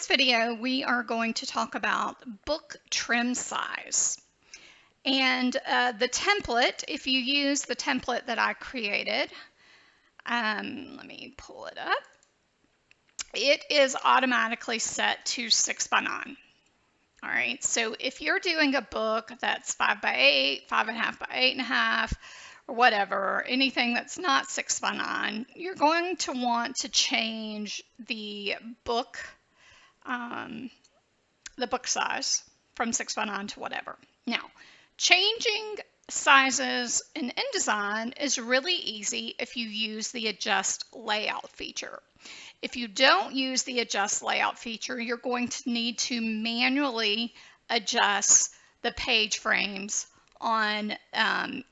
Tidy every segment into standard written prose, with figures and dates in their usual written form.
this video, we are going to talk about book trim size. And the template, if you use the template that I created, let me pull it up. It is automatically set to 6 by 9. All right, so if you're doing a book that's 5 by 8, 5.5 by 8.5, or whatever, anything that's not 6 by 9, you're going to want to change the book size from 6 by 9 to whatever. Now, changing sizes in InDesign is really easy if you use the Adjust Layout feature. If you don't use the Adjust Layout feature, you're going to need to manually adjust the page frames on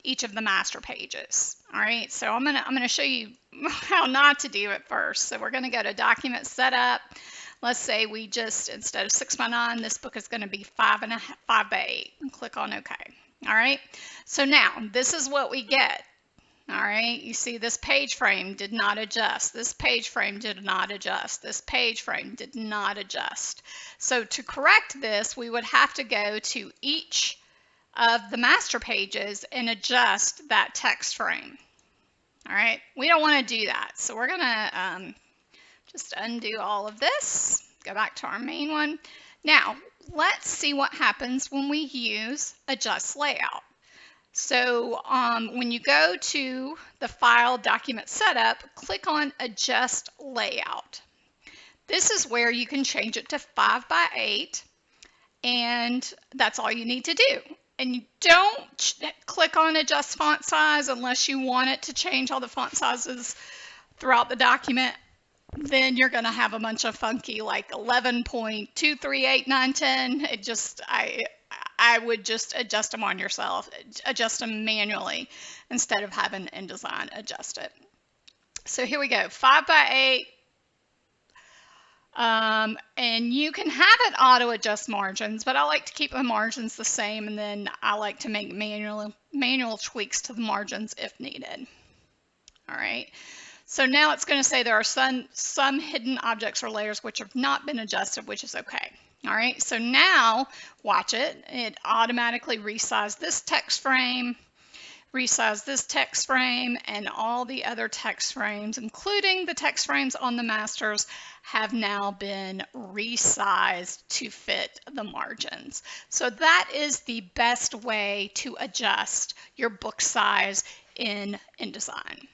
each of the master pages. All right, so I'm gonna show you how not to do it first. So we're gonna go to Document Setup. Let's say we just, instead of 6 by 9, this book is going to be 5 by 8. And click on OK. All right. So now this is what we get. All right. You see this page frame did not adjust. This page frame did not adjust. This page frame did not adjust. So to correct this, we would have to go to each of the master pages and adjust that text frame. All right. We don't want to do that. So we're going to just undo all of this, go back to our main one. Now, let's see what happens when we use Adjust Layout. So when you go to the File Document Setup, click on Adjust Layout. This is where you can change it to 5 by 8, and that's all you need to do. And you don't click on Adjust Font Size unless you want it to change all the font sizes throughout the document. Then you're going to have a bunch of funky like 11.238.910. It just, I would just adjust them on yourself, adjust them manually instead of having InDesign adjust it. So here we go, 5 by 8. And you can have it auto adjust margins, but I like to keep the margins the same, and then I like to make manual tweaks to the margins if needed. All right. So now it's going to say there are some hidden objects or layers which have not been adjusted, which is okay. All right, so now watch it. It automatically resized this text frame, resized this text frame, and all the other text frames, including the text frames on the masters, have now been resized to fit the margins. So that is the best way to adjust your book size in InDesign,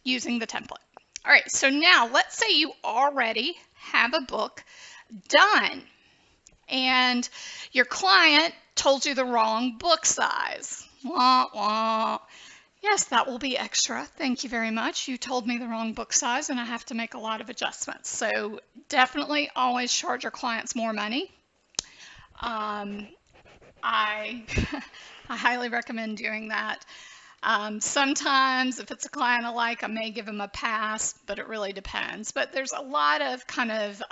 using the template. All right, so now let's say you already have a book done and your client told you the wrong book size. Wah, wah. Yes, that will be extra. Thank you very much. You told me the wrong book size and I have to make a lot of adjustments. So definitely always charge your clients more money. I highly recommend doing that. Sometimes if it's a client I like, I may give them a pass, but it really depends. But there's a lot of kind of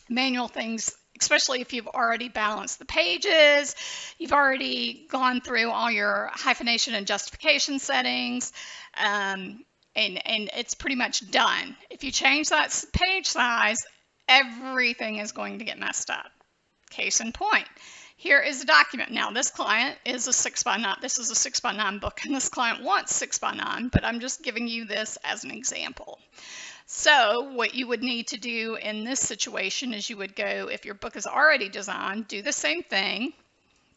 manual things, especially if you've already balanced the pages, you've already gone through all your hyphenation and justification settings, and it's pretty much done. If you change that page size, everything is going to get messed up. Case in point. Here is a document. Now this client is a 6 by 9. This is a 6 by 9 book, and this client wants 6 by 9, but I'm just giving you this as an example. So what you would need to do in this situation is you would go, if your book is already designed, do the same thing.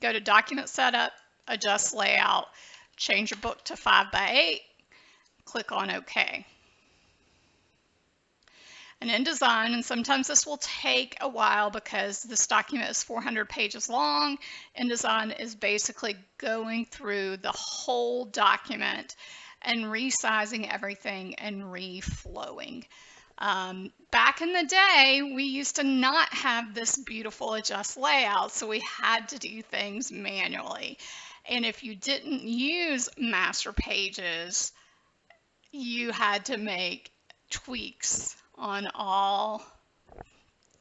Go to Document Setup, Adjust Layout, change your book to 5 by 8, click on OK. And InDesign, and sometimes this will take a while because this document is 400 pages long, InDesign is basically going through the whole document and resizing everything and reflowing. Back in the day, we used to not have this beautiful adjust layout, so we had to do things manually. And if you didn't use master pages, you had to make tweaks on all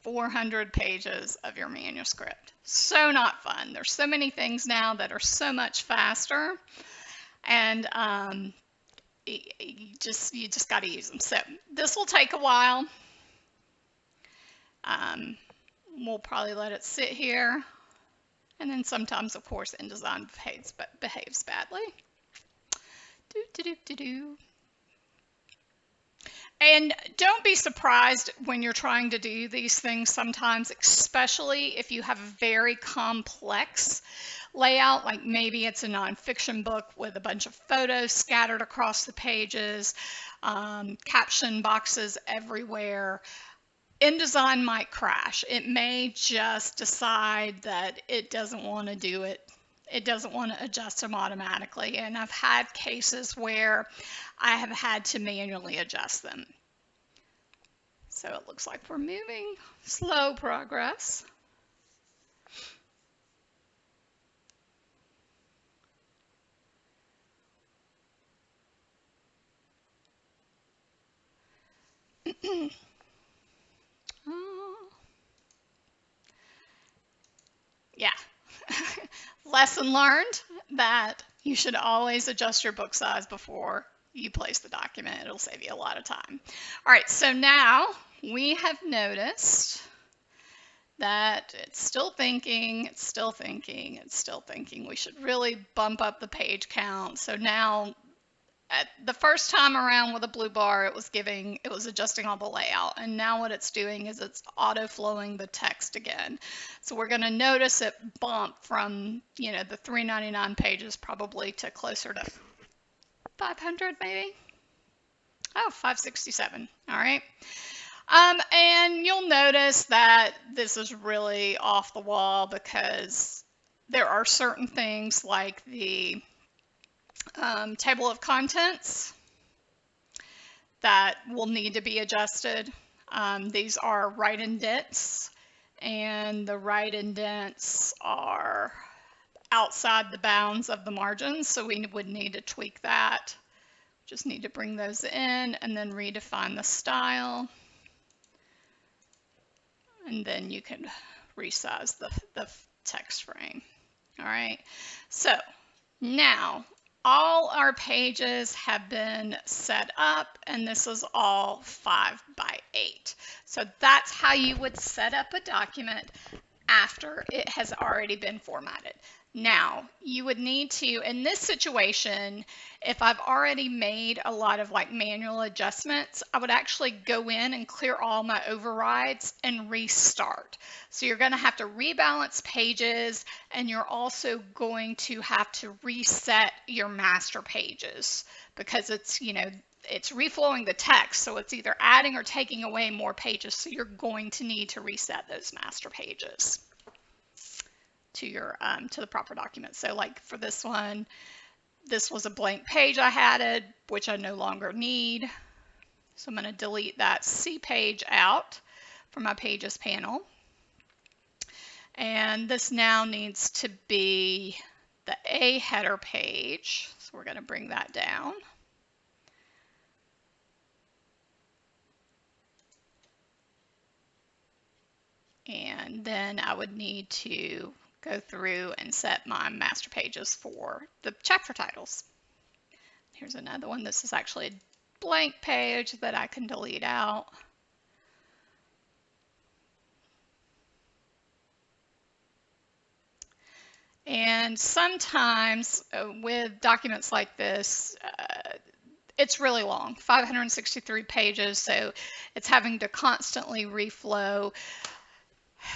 400 pages of your manuscript. So not fun. There's so many things now that are so much faster, and you just got to use them. So this will take a while. We'll probably let it sit here. And then sometimes, of course, InDesign behaves badly. And don't be surprised when you're trying to do these things sometimes, especially if you have a very complex layout, like maybe it's a nonfiction book with a bunch of photos scattered across the pages, caption boxes everywhere. InDesign might crash. It may just decide that it doesn't want to do it. It doesn't want to adjust them automatically. And I've had cases where I have had to manually adjust them. So it looks like we're moving slow progress. Yeah. Lesson learned that you should always adjust your book size before you place the document. It'll save you a lot of time. All right, so now we have noticed that it's still thinking, it's still thinking, it's still thinking. We should really bump up the page count. So now at the first time around with a blue bar, it was adjusting all the layout. And now what it's doing is it's auto flowing the text again. So we're going to notice it bump from, the 399 pages probably to closer to 500 maybe. Oh, 567. All right. And you'll notice that this is really off the wall because there are certain things like the table of contents that will need to be adjusted. These are right indents, and the right indents are outside the bounds of the margins, so we would need to tweak that. Just need to bring those in and then redefine the style. And then you can resize the text frame. All right, so now all our pages have been set up, and this is all 5 by 8. So that's how you would set up a document after it has already been formatted. Now, you would need to, in this situation, if I've already made a lot of manual adjustments, I would actually go in and clear all my overrides and restart. So you're going to have to rebalance pages, and you're also going to have to reset your master pages because it's, it's reflowing the text. So it's either adding or taking away more pages. So you're going to need to reset those master pages to your to the proper document. So like for this one, this was a blank page I added, which I no longer need. So I'm going to delete that C page out from my pages panel. And this now needs to be the A header page. So we're going to bring that down. And then I would need to go through and set my master pages for the chapter titles. Here's another one. This is actually a blank page that I can delete out. And sometimes with documents like this, it's really long, 563 pages, so it's having to constantly reflow.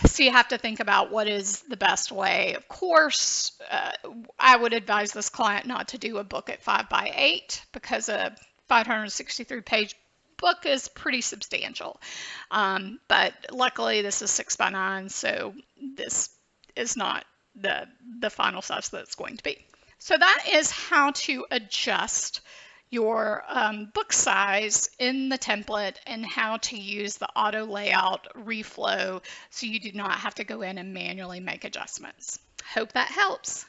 So you have to think about what is the best way. Of course, I would advise this client not to do a book at 5 by 8 because a 563 page book is pretty substantial. But luckily this is 6 by 9, so this is not the final size that it's going to be. So that is how to adjust your book size in the template and how to use the auto layout reflow so you do not have to go in and manually make adjustments. Hope that helps.